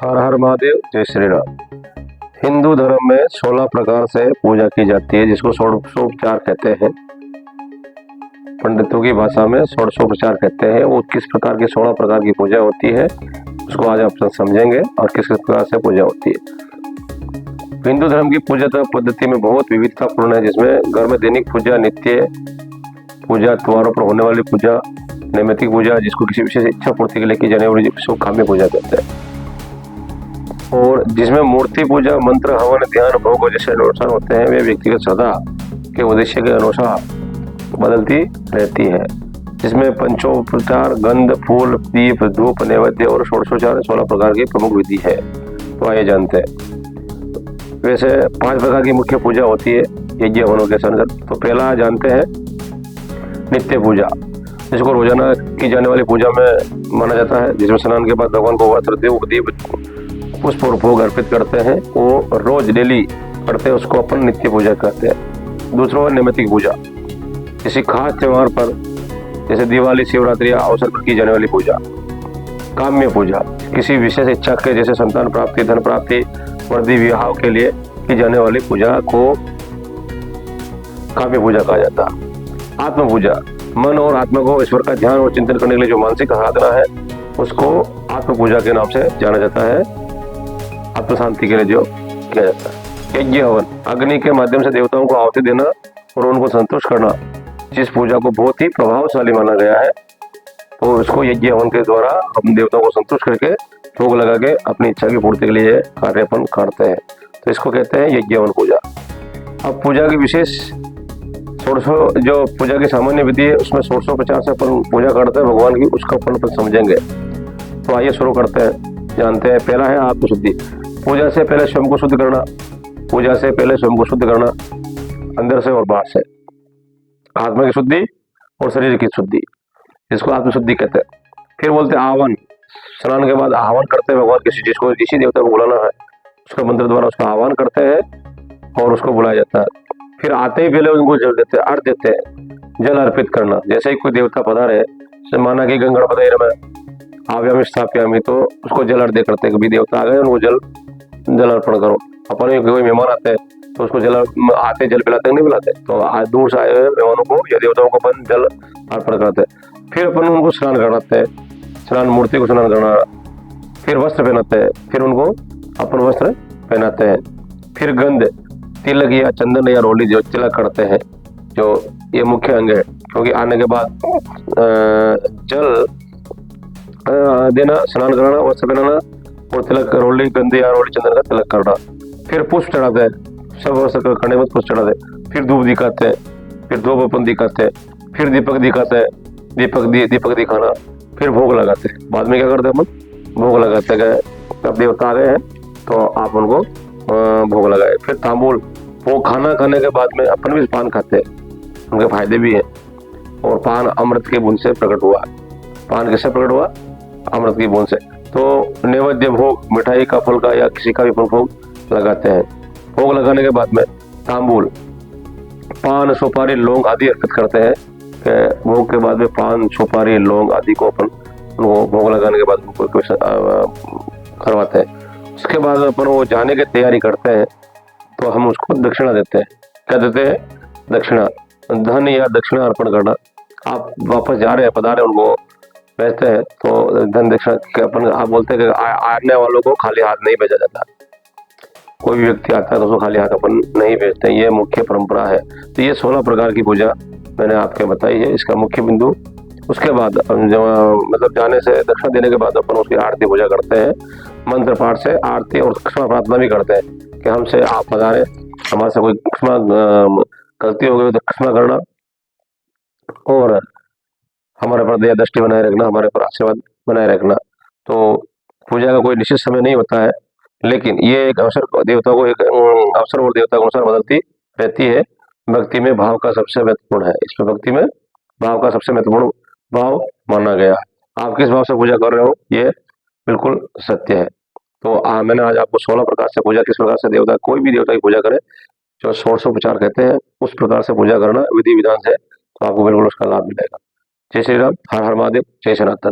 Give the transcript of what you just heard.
हर हर महादेव, जय श्री राम। हिंदू धर्म में 16 प्रकार से पूजा की जाती है, जिसको षोडशोपचार कहते हैं। पंडितों की भाषा में षोडशोपचार कहते हैं। वो किस प्रकार की 16 प्रकार की पूजा होती है उसको आज आप समझेंगे और किस किस प्रकार से पूजा होती है। हिंदू धर्म की पूजा पद्धति में बहुत विविधतापूर्ण है, जिसमें घर में दैनिक पूजा, नित्य पूजा, त्योहारों पर होने वाली पूजा, नैमित्तिक पूजा, जिसको किसी विशेष इच्छा पूर्ति के लिए की जाने वाली जिसको काम्य पूजा कहते हैं, और जिसमें मूर्ति पूजा, मंत्र, हवन, ध्यान, भोग जैसे अनुष्ठान होते हैं, वे व्यक्तिगत श्रद्धा के उद्देश्य के अनुसार बदलती रहती है। जिसमें पंचोपचार, गंध, फूल, दीप, धूप, नैवेद्य और षोडशोपचार 16 प्रकार की प्रमुख विधि है। तो आइए जानते हैं। वैसे 5 प्रकार की मुख्य पूजा होती है यज्ञ हवनों के अंतर्गत। तो पहला जानते हैं नित्य पूजा, जिसको रोजाना की जाने वाली पूजा में माना जाता है, जिसमें स्नान के बाद भगवान को वस्त्र, दीप, पुष्प और भोग अर्पित करते हैं। वो रोज डेली करते हैं, उसको अपन नित्य पूजा कहते हैं। दूसरा है नैमित्तिक पूजा, किसी खास त्योहार पर जैसे दिवाली, शिवरात्रि अवसर पर की जाने वाली पूजा। काम्य पूजा, किसी विशेष इच्छा के जैसे संतान प्राप्ति, धन प्राप्ति, वर्दी, विवाह के लिए की जाने वाली पूजा को काम्य पूजा कहा जाता है। आत्म पूजा, मन और आत्मा को ईश्वर का ध्यान और चिंतन करने के लिए जो मानसिक साधना है उसको आत्म पूजा के नाम से जाना जाता है। आत्म शांति के लिए जो किया जाता है। यज्ञ हवन, अग्नि के माध्यम से देवताओं को आहुति देना और उनको संतुष्ट करना, जिस पूजा को बहुत ही प्रभावशाली माना गया है। तो इसको यज्ञ हवन के द्वारा हम देवताओं को संतुष्ट करके भोग लगा के अपनी इच्छा की पूर्ति के लिए कार्य अपन करते हैं। तो इसको कहते हैं यज्ञ हवन पूजा। अब पूजा की विशेष जो पूजा की सामान्य विधि है उसमें 1650 से अपन पूजा करते हैं भगवान की, उसका अपन समझेंगे। तो आइए शुरू करते हैं, जानते हैं। पहला है आत्मशुद्धि। पूजा से पहले स्वयं को शुद्ध करना। पूजा से पहले स्वयं को शुद्ध करना, अंदर से और बाहर से। आत्मा की शुद्धि और शरीर की शुद्धि, जिसको आत्मशुद्धि कहते हैं। फिर बोलते हैं आह्वान। स्नान के बाद आह्वान करते हैं भगवान किसी चीज को, किसी देवता को बुलाना है, उसका मंत्र द्वारा उसका आह्वान करते हैं और उसको बुलाया जाता है। फिर आते ही पहले उनको जल देते हैं, अर्घ देते हैं, जल अर्पित करना। जैसे ही कोई देवता पधारे, माना कि गंगणपति में आव्यामी स्थाप्यामी, तो उसको जल अर्घ करते हैं। कभी देवता आ गए उनको जल अर्पण करो। अपन कोई मेहमान आते हैं तो उसको आते जल पिलाते हैं, नहीं पिलाते। तो दूर से आए हुए मेहमानों को या देवताओं को अपन जल अर्पण करते हैं। फिर अपन उनको स्नान कराते हैं, स्नान, मूर्ति को स्नान करना। फिर वस्त्र पहनाते हैं, फिर उनको अपन वस्त्र पहनाते हैं। फिर गंध, तिलक या चंदन या रोली जो तिलक करते हैं, जो ये मुख्य अंग है। क्योंकि आने के बाद जल देना, स्नान कराना, वस्त्र पहनाना और तिलक, रोली, गंध या रोली, चंदन का तिलक करना। फिर पुष्प चढ़ाते हैं, सब वस्त्र करने में पुष्प चढ़ाते हैं। फिर धूप दिखाते हैं, फिर धूप अपन दिखाते हैं, फिर दीपक दिखाते हैं, दीपक दिखाना। फिर भोग लगाते हैं। बाद में क्या करते हैं अपन? भोग लगाते हैं। अब देवता आ गए हैं तो आप उनको भोग लगाए। फिर तांबूल, वो खाना खाने के बाद में अपन भी पान खाते हैं, उनके फायदे भी हैं। और पान अमृत के बूंद से प्रकट हुआ। पान किससे प्रकट हुआ? अमृत की बूंद से। तो नैवेद्य भोग, मिठाई का, फल का या किसी का भी भोग लगाते हैं। भोग लगाने के बाद में तांबूल, पान, सुपारी, लौंग आदि अर्पित करते हैं। भोग के बाद में पान, सुपारी, लौंग आदि को अपन उनको भोग लगाने के बाद करवाते हैं। उसके बाद अपन वो जाने की तैयारी करते हैं तो हम उसको दक्षिणा देते हैं। क्या देते हैं? दक्षिणा, धन या दक्षिणा अर्पण करना। आप वापस जा रहे हैं, पधारे, उनको भेजते हैं तो धन दक्षिणा अपन आप बोलते हैं कि आने वालों को खाली हाथ नहीं भेजा जाता। कोई भी व्यक्ति आता है तो उसको खाली हाथ अपन नहीं भेजते, ये मुख्य परंपरा है। तो ये 16 प्रकार की पूजा मैंने आपके बताई है, इसका मुख्य बिंदु। उसके बाद मतलब जाने से दक्षिणा देने के बाद अपन उसकी आरती पूजा करते हैं, मंत्र पाठ से आरती, और क्षमा प्रार्थना भी करते हैं कि हमसे आप पधारे, हमारे से कोई गलती हो गई तो क्षमा करना, और हमारे पर दया दृष्टि बनाए रखना, हमारे पर आशीर्वाद बनाए रखना। तो पूजा का कोई निश्चित समय नहीं होता है, लेकिन ये एक अवसर देवता को, एक अवसर और देवता के अनुसार बदलती रहती है। भक्ति में भाव का सबसे महत्वपूर्ण है, इसमें भक्ति में भाव का सबसे महत्वपूर्ण भाव माना गया। आप किस भाव से पूजा कर रहे हो, ये बिल्कुल सत्य है। तो मैंने आज आपको 16 प्रकार से पूजा, किस प्रकार से देवता, कोई भी देवता की पूजा करे, जो षोडशोपचार कहते हैं, उस प्रकार से पूजा करना विधि विधान से, तो आपको बिल्कुल उसका लाभ मिलेगा। जय श्री राम, हर हर महादेव, जय सनातन।